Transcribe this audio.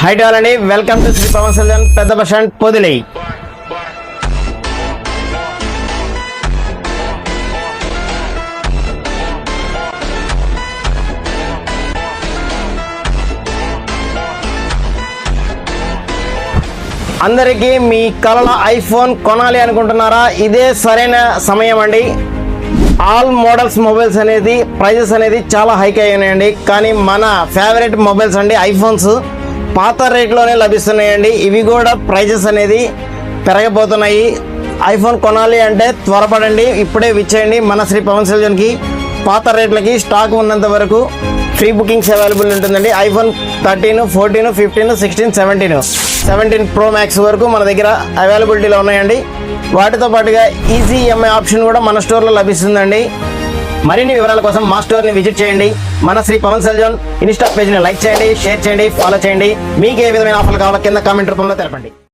High డాలండి, welcome to Shri Pawan Kalyan పెద్ద bus stand Podili. అందరికీ మీ కలల ఐఫోన్ కొనాలి అనుకుంటున్నారా? ఇదే సరైన సమయం అండి. ఆల్ మోడల్స్ మొబైల్స్ అనేది ప్రైజెస్ అనేది చాలా హైక్ అయ్యాయండి. కానీ మన ఫేవరెట్ మొబైల్స్ అండి ఐఫోన్స్ పాత రేట్లోనే లభిస్తున్నాయండి. ఇవి కూడా ప్రైజెస్ అనేది పెరగబోతున్నాయి. ఐఫోన్ కొనాలి అంటే త్వరపడండి, ఇప్పుడే విచ్చేయండి మన శ్రీ పవన్ కళ్యాణ్కి. పాత రేట్లకి స్టాక్ ఉన్నంత వరకు ఫ్రీ బుకింగ్స్ అవైలబుల్ ఉంటుందండి. ఐఫోన్ 13, 14, 15, 16, 17 ప్రో మ్యాక్స్ వరకు మన దగ్గర అవైలబిలిటీలో ఉన్నాయండి. వాటితో పాటుగా ఈజీ ఈఎంఐ ఆప్షన్ కూడా మన స్టోర్లో లభిస్తుందండి. మరిన్ని వివరాల కోసం మా స్టోర్ని విజిట్ చేయండి. మన శ్రీ పవన్ కళ్యాణ్ ఇన్స్టా పేజ్ని లైక్ చేయండి, షేర్ చేయండి, ఫాలో చేయండి. మీకు ఏ విధమైన ఆఫర్లు కావాలో కింద కామెంట్ రూపంలో తెలపండి.